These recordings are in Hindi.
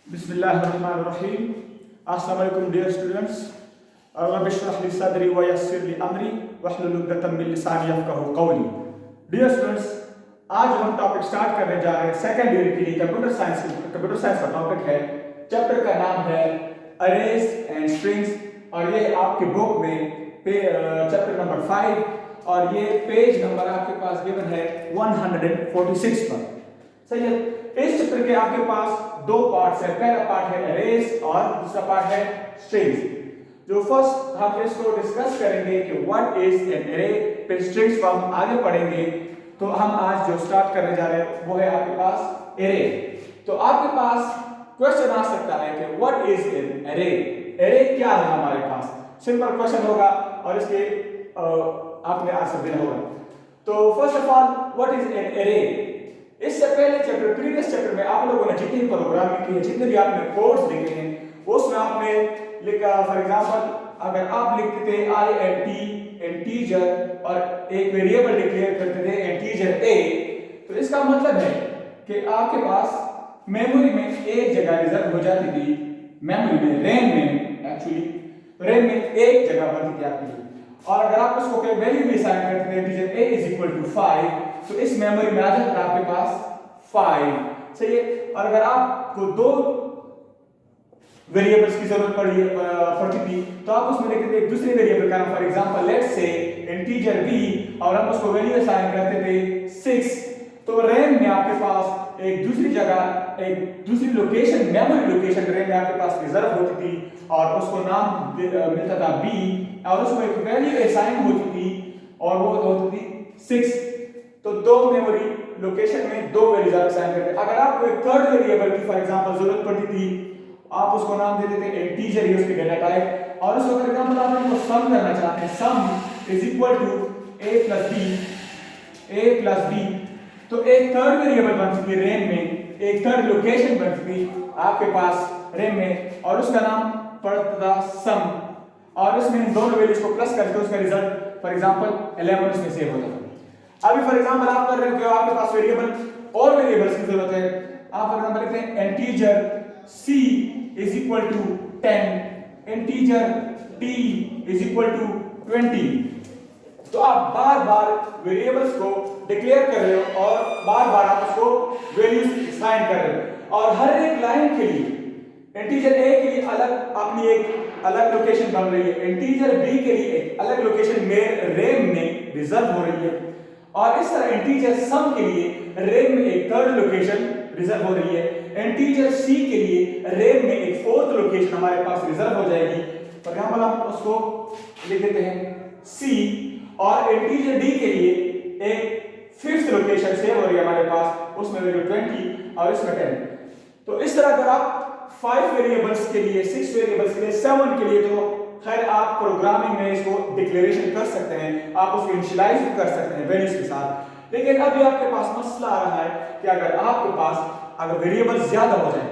बिस्मिल्लाहिर्रहमानिर्रहीम। अस्सलाम वालेकुम डियर स्टूडेंट्स। रब्बि इश्रह लि सदरी व यस्सिर लि अमरी वहलुल उक़दतम मिन लिसानी यफ़क़हू क़ौली। डियर स्टूडेंट्स, आज हम टॉपिक स्टार्ट करने जा रहे हैं सेकंड ईयर के लिए कंप्यूटर साइंस का टॉपिक है। चैप्टर का नाम है अरेज एंड स्ट्रिंग्स और ये आपके बुक में चैप्टर नंबर 5 और ये पेज नंबर आपके पास गिवन है 146 पर। सही है। इस चैप्टर के आपके पास दो पार्ट्स है। पहला पार्ट है अरेज और दूसरा पार्ट है स्ट्रिंग्स। जो फर्स्ट हम इसको डिस्कस करेंगे कि व्हाट इज एन अरे, फिर स्ट्रिंग्स को हम आगे पढ़ेंगे। तो हम आज जो स्टार्ट करने जा रहे हैं वो है आपके पास अरे। तो आपके पास क्वेश्चन आ सकता है कि व्हाट इज एन अरे, अरे क्या है हमारे पास। सिंपल क्वेश्चन होगा और इसके आपने आंसर देना होगा। तो first of all what is an अरे। इससे पहले चैप्टर प्रीवियस चैप्टर में आप लोगों ने जितनी प्रोग्रामिंग की है, जितने भी आपने कोड्स लिखे हैं, उसमें आपने लिखा फॉर एग्जांपल अगर आप लिखते थे आई एन टी इंटीजर और एक वेरिएबल डिक्लेयर करते थे इंटीजर ए, तो इसका मतलब है कि आपके पास मेमोरी में एक जगह रिजर्व हो जाती थी। मेमोरी में रैम में एक्चुअली रैम में एक जगह बनती थी आपकी। और अगर आप उसको कोई वैल्यू भी असाइन करते थे integer a is equal to 5, तो इस मेमोरी में आ जाता है आपके पास 5। सही है। और अगर आपको दो वेरिएबल्स की जरूरत पड़ती थी तो आप उसमें लिखते थे एक दूसरे वेरिएबल का नाम, for example let's say integer b, और हम उसको वैल्यू असाइन करते थे 6। तो रैम में आपके पास एक दूसरी जगह, एक दूसरी लोकेशन, मेमोरी लोकेशन रैम में आपके पास रिजर्व होती थी और उसको नाम मिलता था b, और उसको एक वैल्यू असाइन होती थी और वो होती थी 6। तो दो मेमोरी लोकेशन में दो वैल्यूज आप असाइन करते। अगर आपको एक थर्ड वेरिएबल की फॉर एग्जांपल जरूरत पड़ती थी, आप उसको नाम दे देते इंटीजर ही उसकी डेटा टाइप, और उसको फॉर एग्जांपल आप उसको सम करना चाहते हैं, sum is equal to a plus b। तो एक थर्ड वेरिएबल बनती थी रैम में, एक थर्ड लोकेशन बनती थी आपके पास रैम में, और उसका नाम पड़ता था सम, और इसमें दोनों वैल्यूज को प्लस करके उसका रिजल्ट फॉर एग्जांपल 11 इसमें सेव होता था। अभी फॉर एग्जांपल आप कर रहे हो, आपके पास वेरिएबल और वेरिएबल्स की जरूरत है। आप फॉर एग्जांपल लिखते हैं integer c is equal to 10, integer t is equal to 20। तो आप बार बार वेरिएबल्स को डिक्लेयर कर रहे हो और बार बार आप उसको वैल्यूज असाइन कर रहे हो, और हर एक लाइन के लिए इंटीजर a के लिए अलग अपनी एक अलग लोकेशन बन रही है, इंटीजर b के लिए एक अलग लोकेशन में रैम में रिजर्व हो रही है, और इस तरह इंटीजर सम के लिए रैम में एक थर्ड लोकेशन रिजर्व हो रही है, इंटीजर c के लिए रैम में एक फोर्थ लोकेशन हमारे पास रिजर्व हो जाएगी। फॉर एग्जांपल हम उसको लिख देते हैं c, और इंटीजर d के लिए एक फिफ्थ लोकेशन सेव हो रही है हमारे पास, उसमें वैल्यू 20 और इसमें 10। तो इस तरह अगर आप 5 वेरिएबल्स के लिए, 6 वेरिएबल्स के लिए, 7 के लिए, तो खैर आप प्रोग्रामिंग में इसको डिक्लेरेशन कर सकते हैं, आप उसको इनिशियलाइज भी कर सकते हैं वैल्यूज के साथ। लेकिन अभी आपके पास मसला आ रहा है कि अगर आपके पास अगर वेरिएबल्स ज्यादा हो जाए,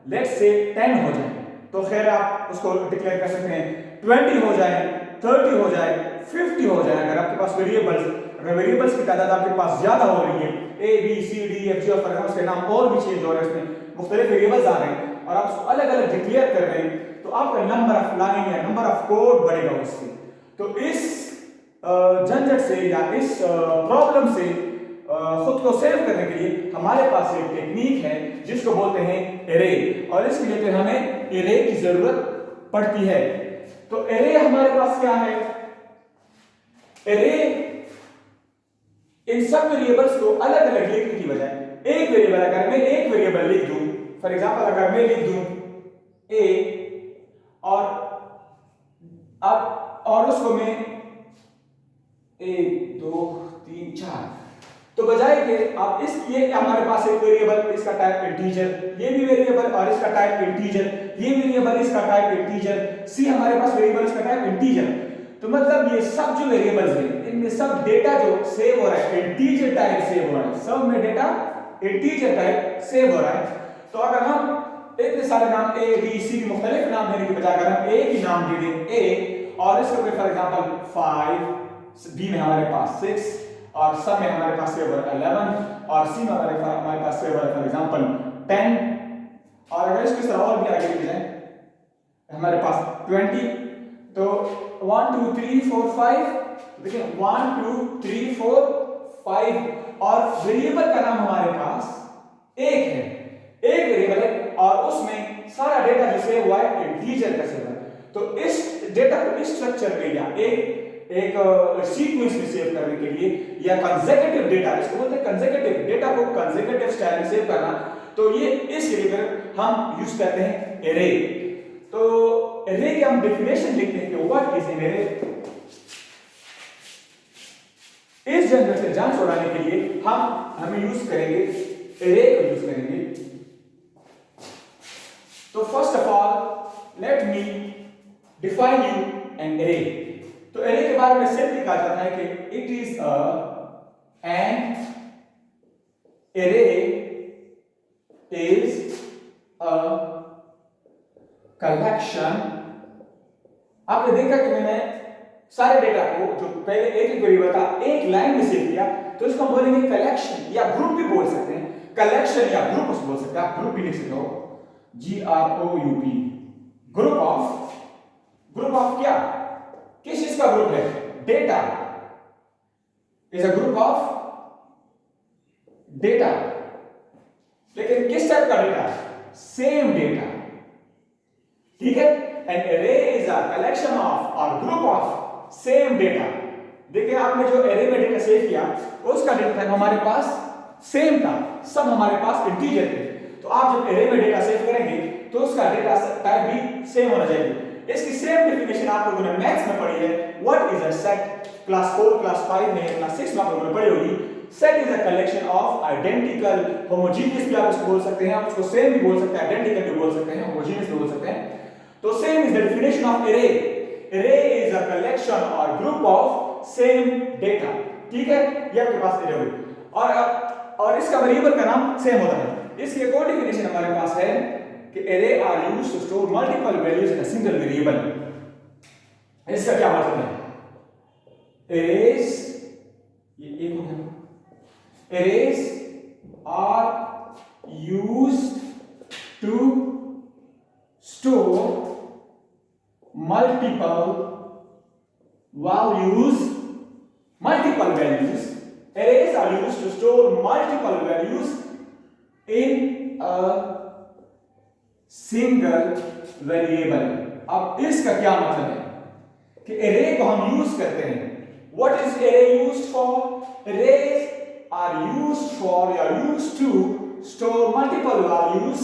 लेट्स से 10 हो जाए, तो खैर आप उसको डिक्लेयर कर सकते हैं। 20 हो जाए, 30 हो जाए, 50 हो जाए, अगर आपके पास वेरिएबल्स की तादाद आपके पास ज्यादा हो रही है, a b c d f g, और फॉर एग्जांपल उसके नाम और भी चेंज हो रहे हैं, इसमें मुख्तलिफ वेरिएबल्स आ रहे हैं और आप उसको अलग अलग डिक्लेयर कर रहे हैं, तो आपका नंबर ऑफ लाइन या नंबर ऑफ कोड बढ़ेगा उससे। तो इस झंझट से या इस प्रॉब्लम से खुद को सेव करने के लिए हमारे पास एक टेक्निक है जिसको बोलते हैं एरे, और इसके लिए फिर हमें एरे की जरूरत पड़ती है। तो एरे हमारे पास क्या है? एरे इन सब वेरिएबल्स को अलग अलग लिखने की बजाय एक वेरिएबल, अगर मैं एक वेरिएबल लिख दूं, फॉर एग्जांपल अगर मैं लिख दूं a, और उसको मैं 1 2 3 4, तो बजाय के आप ये हमारे पास एक वेरिएबल, इसका टाइप इंटीजर, ये भी वेरिएबल और इसका टाइप इंटीजर, ये वेरिएबल इसका टाइप इंटीजर, सी हमारे पास वेरिएबल इसका टाइप इंटीजर। तो मतलब ये सब जो वेरिएबल्स हैं इनमें सब डेटा जो सेव हो रहा है इंटीजर टाइप सेव हो रहा है, सब में डेटा इंटीजर टाइप सेव हो रहा है। तो अगर हम इतने सारे नाम a b c मुख्तलिफ नाम देने के बजाय अगर हम a की नाम दे दें a, और इसको फॉर एग्जांपल 5, b में हमारे पास 6, और सब में हमारे पास सेव हो 11, और c में हमारे पास सेव हो फॉर एग्जांपल 10, और अगर इसको इस तरह और भी आगे लेके जाएं, हमारे पास 20, तो 1 2 3 4 5, देखिए 1 2 3 4 5, और वेरिएबल का नाम हमारे पास एक है, एक वेरिएबल है और उसमें सारा डेटा जो सेव हुआ है इंटीजर का सेव है। तो इस डेटा को इस स्ट्रक्चर में या एक सीक्वेंस में सेव करने के लिए या कंसेक्यूटिव डेटा, इसको बोलते हैं कंसेक्यूटिव डेटा को कंसेक्यूटिव स्टाइल में सेव करना, तो ये इस लिए हम यूज करते हैं एरे। तो एरे के हम डेफिनेशन लिखते हैं कि व्हाट इज एन एरे। इस जनरल से जान छुड़ाने के लिए हम यूज करेंगे एरे को यूज करेंगे। तो first of all let me define you an array. तो एरे के बारे में सिंपली कहा जाता है कि it is an array is a collection. आपने देखा कि मैंने सारे डेटा को जो पहले एक एक वेरिएबल था एक लाइन में सेव किया, तो इसको हम बोलेंगे कलेक्शन या ग्रुप भी बोल सकते हैं, कलेक्शन या ग्रुप बोल सकते हैं, आप ग्रुप भी लिख सकते हो, GROUP, ग्रुप ऑफ क्या, किस चीज का ग्रुप है, data is a group of data. लेकिन किस टाइप का डेटा, सेम डेटा, ठीक है। An array is a collection of और ग्रुप ऑफ सेम डेटा। देखिए आपने जो एरे में डेटा सेव किया उसका डेटा टाइप हमारे पास सेम था, सब हमारे पास इंटीजर थे। तो आप जब एरे में डेटा सेव करेंगे तो उसका डेटा टाइप भी सेम होना चाहिए। इसकी सेम डेफिनेशन आप लोगों ने मैथ्स में पढ़ी है, what is a set, class 4 class 5 में क्लास 6 में आप लोगों ने पढ़ी होगी। Set is a collection of identical, homogeneous भी आप इसको बोल सकते हैं, आप उसको सेम भी बोल सकते हैं, आइडेंटिकल भी बोल सकते हैं, होमोजेनियस भी बोल सकते हैं। तो same is the definition of array. Array is a collection और ग्रुप ऑफ सेम डेटा, ठीक है। ये आपके पास एरे होगी और इसका वेरिएबल का नाम सेम होता है। इसकी एक और डेफिनेशन हमारे पास है कि array are used to store multiple values in a single variable. इसका क्या मतलब है, एरेज, ये एक हो गया, arrays are used to store multiple values, arrays are used to store multiple values in a single variable। अब इसका क्या मतलब है कि array को हम यूज करते हैं, what is array used for, arrays are used for या used to store multiple values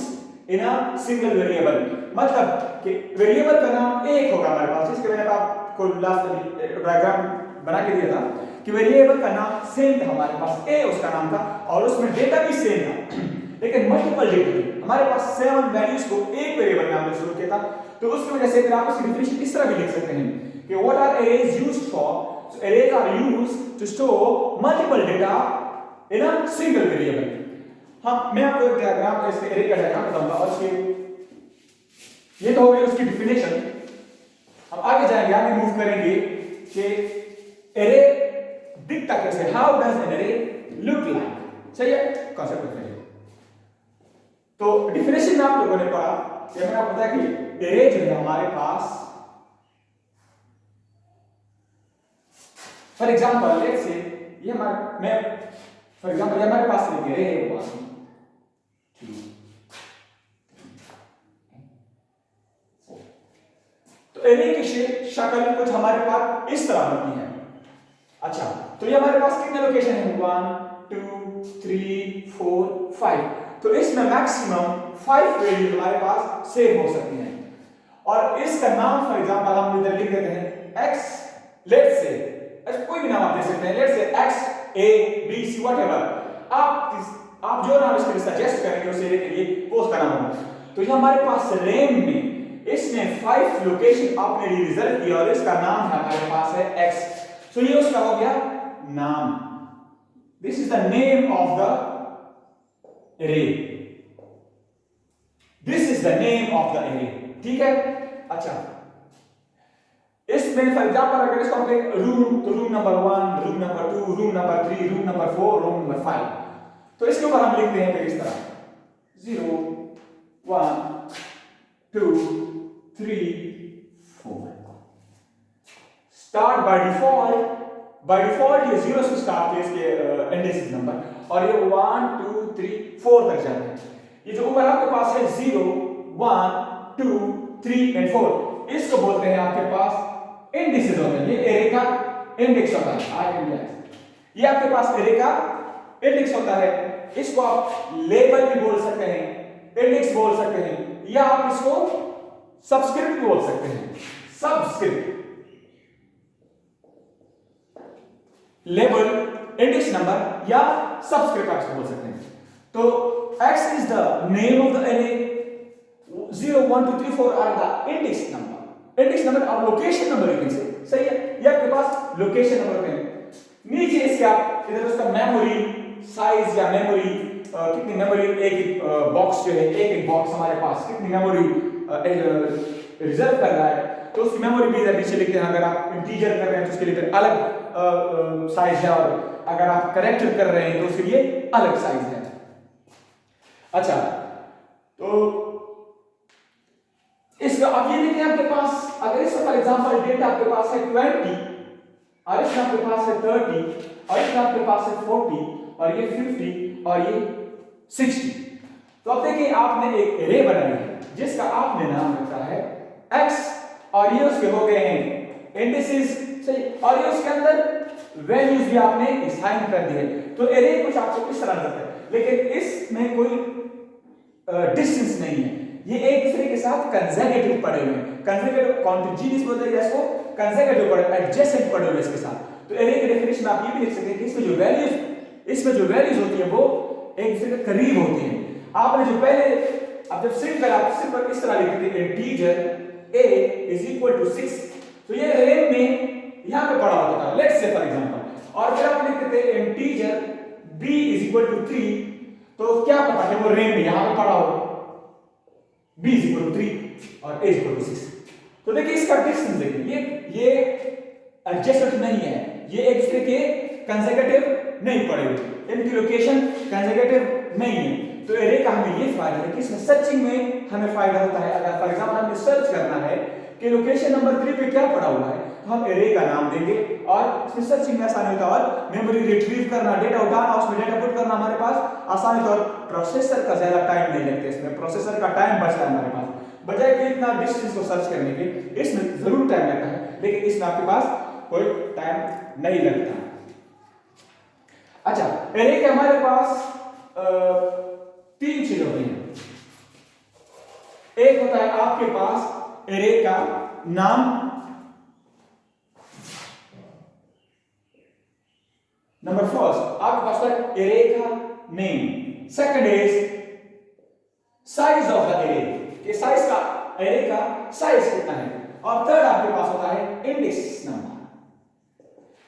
in a single variable। मतलब कि वेरिएबल का नाम एक होगा हमारे पास, जिसके मैंने आपको लास्ट डायग्राम बना के दिया था कि वेरिएबल का नाम सेम था हमारे पास, ए उसका नाम था और उसमें डेटा भी सेम था, लेकिन मल्टीपल डेटा हमारे पास 7 वैल्यूज को एक वेरिएबल में हमने शुरू किया था। तो उसकी वजह से फिर आप इसकी डेफिनेशन इस तरह भी लिख सकते हैं कि what are arrays used for, so arrays are used to store multiple data in a single variable. हाँ, मैं आपको एक डायग्राम, इसके एरे का डायग्राम बताऊंगा और इसके ये तो हो गई उसकी डेफिनेशन। अब आगे जाएंगे, आगे मूव करेंगे कि एरे दिखता कैसे, how does an array look like, सही है, कॉन्सेप्ट बताइए। तो डेफिनेशन में आप लोगों ने पढ़ा कि मैंने आपको बताया कि एरे जो है हमारे पास, फॉर एग्जांपल लेट्स से ये हमारा, मैं फॉर एग्जांपल ये हमारे पास एक एरे है, 1 2 एरे की शक्ल कुछ हमारे पास इस तरह होती है। अच्छा, तो ये हमारे पास कितने लोकेशन है, 1 2 3 4 5। तो इसमें मैक्सिमम 5 वैल्यू हमारे पास सेव हो सकती हैं और इसका नाम फॉर एग्जांपल हम इधर लिख देते हैं x, लेट्स से कोई भी नाम आप दे सकते हैं, let's say x a b c whatever, आप जो नाम इसके लिए सजेस्ट करेंगे उस एरे के लिए वो उसका नाम होगा। तो ये हमारे पास रैम में इसने 5 लोकेशन आपने रिजर्व किया और इसका नाम है हमारे पास है x। तो ये उसका हो गया नाम, this is the name of the array, this is the name of the array, ठीक है। अच्छा, इसमें फॉर एग्जांपल अगर इसको हम कहें रूम, तो room number 1, room number 2, room number 3, room number 4, room number 5। तो इसके ऊपर हम लिखते हैं फिर इस तरह 0 1 2 3 4। स्टार्ट बाय डिफॉल्ट ये 0 से स्टार्ट है इसके इंडेक्स नंबर, और ये 1 2 3 4 तक जाते हैं। ये जो ऊपर आपके पास है 0 1 2 3 एंड 4, इसको बोलते हैं आपके पास इंडिसेस होते हैं। ये एरे का इंडेक्स होता है। ये आपके पास एरे का इंडेक्स होता है। इसको आप लेबल भी बोल सकते हैं, इंडेक्स बोल सकते हैं, या आप इसको सबस्क्रिप्ट बोल सकते हैं। सबस्क्रिप्ट, लेबल, इंडेक्स नंबर या सबस्क्रिप्ट आप इसको बोल सकते हैं। तो x is the name of the array, 0 1 2 3 4 are the index number और location number you can say. सही है, ये आपके पास लोकेशन नंबर होते हैं। नीचे इसके आप इधर उसका मेमोरी साइज या मेमोरी कितनी मेमोरी एक बॉक्स जो है, एक बॉक्स हमारे पास कितनी मेमोरी रिजर्व कर रहा है, तो उसकी मेमोरी भी इधर नीचे लिखते हैं। अगर आप इंटीजर कर रहे हैं तो उसके लिए अलग साइज है, और अगर आप कैरेक्टर कर रहे हैं तो उसके लिए अलग साइज है। अच्छा, तो इसका अब ये देखिए आपके पास, अगर इसका फॉर एग्जांपल डेटा आपके पास है 20 और इसका आपके पास है 30 और इसका आपके पास है 40 और ये 50 और ये 60, तो अब देखिए आपने एक एरे बनाई है जिसका आपने नाम रखा है x, और ये उसके हो गए हैं इंडिसेस। सही, और ये उसके अंदर वैल्यूज भी आपने असाइन कर दिए। तो एरे कुछ आपको इस तरह लगता है, लेकिन इसमें कोई डिस्टेंस नहीं है, ये एक दूसरे के साथ कंसेक्यूटिव पड़े हुए हैं। कंसेक्यूटिव कॉन्टिन्यूअस बोलते हैं इसको, कंसेक्यूटिव पड़े, एडजेसेंट पड़े हुए इसके साथ। तो एरे के डेफिनेशन आप ये भी लिख सकते हैं कि इसमें जो वैल्यूज होती है वो एक दूसरे के करीब होती हैं। आपने जो पहले अब जब सिंपल इस तरह लिखते थे integer a is equal to 6, तो ये रेम में यहां पे पड़ा होता था, लेट्स से फॉर एग्जांपल, और फिर आप लिखते थे integer b is equal to 3, तो क्या पता है वो रेम में यहां पे पड़ा हो b इज इक्वल टू 3 और a इज इक्वल टू 6। तो देखिए इसका डिस्टेंस देखिए, ये एडजेसेंट नहीं है, ये एक दूसरे के कंसेक्यूटिव नहीं पड़े हुए, इनकी लोकेशन कंसेक्यूटिव नहीं है। तो एरे का हमें ये फायदा है कि इसमें सर्चिंग में हमें फायदा होता है। अगर फॉर एग्जांपल हमें सर्च करना है कि लोकेशन नंबर 3 पे क्या पड़ा हुआ है, तो हम एरे का नाम देंगे और इसमें सर्चिंग में आसानी होता है, और मेमोरी रिट्रीव करना, डेटा उठाना, उसमें डेटा पुट करना हमारे पास आसान होता है, और प्रोसेसर का ज्यादा टाइम नहीं लगता, इसमें प्रोसेसर का टाइम बचता है हमारे पास, बजाय कि इतना डिस्टेंस को सर्च करने के। इसमें जरूर टाइम लगता है, लेकिन इसमें आपके पास कोई टाइम नहीं लगता। अच्छा, एरे के हमारे पास 3 चीजें होती हैं। एक होता है आपके पास एरे का नाम, नंबर फर्स्ट आपके पास है एरे का name, second is size of the array, कि साइज का एरे का साइज कितना है, और थर्ड आपके पास होता है इंडेक्स नंबर।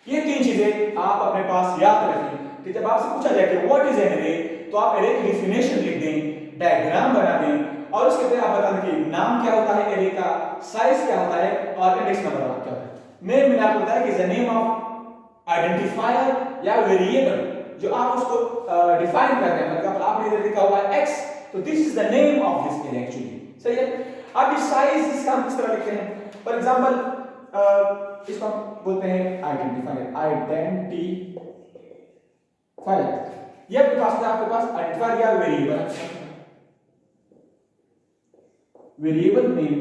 ये 3 चीजें आप अपने पास याद रखें कि जब आपसे पूछा जाए कि व्हाट इज एन एरे, तो आप एरे की डेफिनेशन लिख दें, डायग्राम बना दें, और उसके बाद आप बता दें कि नाम क्या होता है एरे का, साइज क्या होता है, और इंडेक्स नंबर क्या होता है। नेम मैंने आपको बताया कि is the name of identifier या वेरिएबल, जो आप उसको डिफाइन कर रहे हैं। मतलब आपने इधर लिखा हुआ है x, तो this is the name of this array actually. सही है। अब इस साइज इसका हम किस तरह लिखते हैं, फॉर एग्जांपल इसको हम बोलते हैं आइडेंटिफायर। ये आपके पास आइडेंटिफायर या वेरिएबल नेम।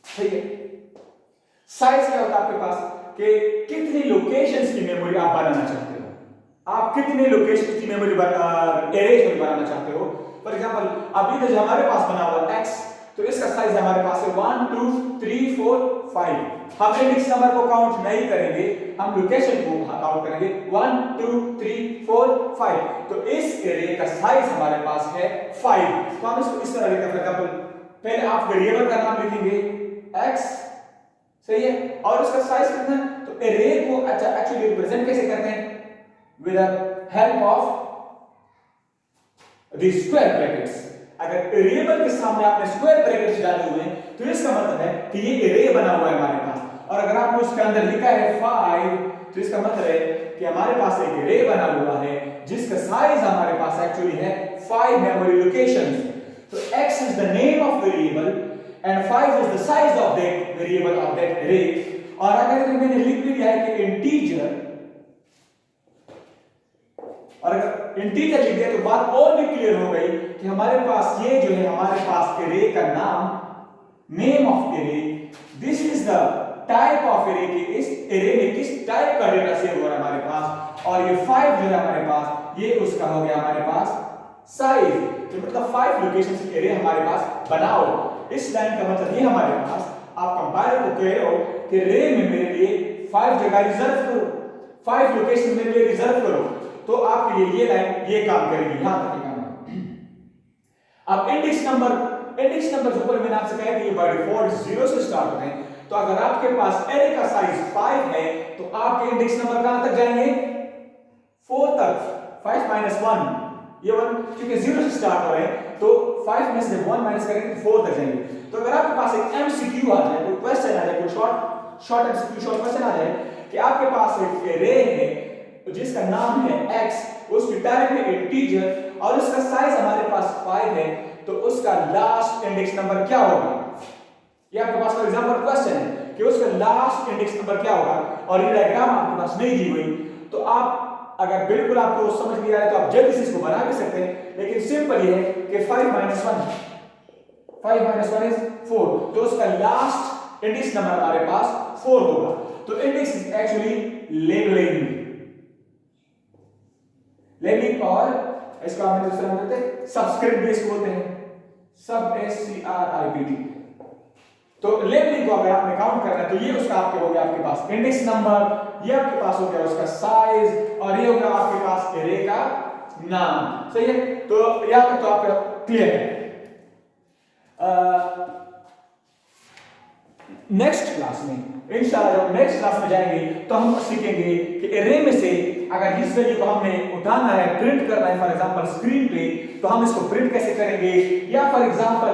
ठीक है। साइज क्या होता है आपके पास कि कितनी लोकेशंस की मेमोरी आप बनाना चाहते हो, आप कितने लोकेशंस की मेमोरी एरेज में बनाना चाहते हो। फॉर एग्जांपल अभी तो जो हमारे पास बना हुआ x, तो इसका साइज हमारे पास है 1 2 3 4 5। हम इंडेक्स नंबर को काउंट नहीं करेंगे, हम लोकेशन को काउंट करेंगे 1 2 3 4 5। तो इस एरे का साइज हमारे पास है 5। तो हम इसको इस तरह लिखते हैं। फॉर एग्जांपल पहले आप वेरिएबल का नाम लिखेंगे x, सही है, और उसका साइज कितना है। तो एरे को अच्छा एक्चुअली रिप्रेजेंट कैसे करते हैं, with the help of the square brackets. अगर वेरिएबल के सामने आपने स्क्वायर ब्रैकेट्स डाले हुए हैं, तो इसका मतलब है कि ये एरे बना हुआ है हमारे पास। और अगर आपने उसके अंदर लिखा है 5, तो इसका मतलब है कि हमारे पास एक array बना हुआ है जिसका साइज हमारे पास एक्चुअली है 5 मेमोरी लोकेशंस। तो x is the name of variable and 5 is the size of that variable or that array। और अगर मैंने लिख भी दिया है कि इंटीजर, और अगर इंटीजर लिख दिया तो बात और भी क्लियर हो गई कि हमारे पास ये जो है हमारे पास array का नाम, name of array, this is the type of array कि इस array में किस टाइप का डेटा सेव हो रहा है हमारे पास, और ये 5 जो है हमारे पास ये उसका हो गया हमारे पास साइज। तो मतलब 5 लोकेशन की array हमारे पास बनाओ। इस लाइन का मतलब ये हमारे पास आप कंपाइलर को कह रहे हो कि array में मेरे लिए 5 जगह रिजर्व करो, 5 लोकेशन मेरे लिए रिजर्व करो, तो आपके लिए ये लाइन ये काम करेगी। यहां तक काम है। अब इंडेक्स नंबर ऊपर मैंने आपसे कहा कि ये बाय डिफॉल्ट 0 से स्टार्ट होते हैं। तो अगर आपके पास एरे का साइज 5 है तो आपके इंडेक्स नंबर कहां तक जाएंगे? 4 तक। 5 माइनस 1, ये 1 क्योंकि 0 से स्टार्ट हो रहे हैं तो 5 में से 1 माइनस करेंगे तो 4 तक जाएंगे। तो अगर आपके पास एक एमसीक्यू आ जाए, कोई क्वेश्चन आ जाए, कोई शॉर्ट एमसीक्यू शॉर्ट क्वेश्चन आ जाए कि आपके पास एक एरे है जिसका नाम है x, उसकी टाइप है इंटीजर और उसका साइज हमारे पास 5 है, तो उसका लास्ट इंडेक्स नंबर क्या होगा? ये आपके पास फॉर एग्जांपल क्वेश्चन है कि उसका लास्ट इंडेक्स नंबर क्या होगा, और ये डायग्राम आपके पास नहीं दी हुई, तो आप अगर बिल्कुल आपको समझ नहीं आया तो आप जल्दी से इसको बना भी सकते हैं, लेकिन सिंपल ये है कि 5 माइनस 1 इज 4, तो उसका लास्ट इंडेक्स नंबर हमारे पास 4 होगा। तो इंडेक्स इज एक्चुअली लेबलिंग और इसका हम दूसरा नाम देते हैं सबस्क्रिप्ट बेस बोलते हैं, सब SCRIPT। तो लेबलिंग को अगर आपने काउंट करना है तो ये उसका आपके हो गया आपके पास इंडेक्स नंबर, ये आपके पास हो गया उसका साइज, और ये हो गया आपके पास एरे का नाम। सही है? तो यहां तक तो आपका क्लियर है। नेक्स्ट क्लास में इंशाल्लाह जब नेक्स्ट क्लास में जाएंगे तो हम सीखेंगे कि एरे में से अगर इस वैल्यू को हमने उठाना है, प्रिंट करना है फॉर एग्जांपल स्क्रीन पे, तो हम इसको प्रिंट कैसे करेंगे, या फॉर एग्जांपल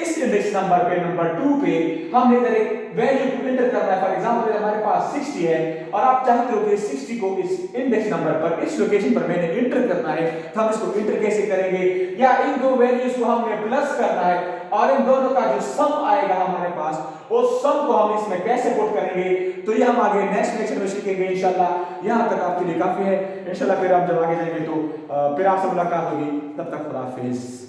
इस इंडेक्स नंबर पे नंबर 2 पे हमने इधर एक वैल्यू को एंटर करना है, फॉर एग्जांपल हमारे पास 60 है और आप चाहते हो कि 60 को इस इंडेक्स नंबर पर इस लोकेशन पर मैंने एंटर करना है, तो हम इसको एंटर कैसे करेंगे, या इन दो वैल्यूज को हमने प्लस करना है और इन दोनों का जो सम आएगा हमारे पास वो सम को हम इसमें कैसे पुट करेंगे, तो ये हम आगे नेक्स्ट लेक्चर में सीखेंगे इंशाल्लाह। यहां तक आपके लिए काफी है। इंशाल्लाह फिर आप जब आगे जाएंगे तो फिर आपसे मुलाकात होगी। तब तक खुदा हाफिज।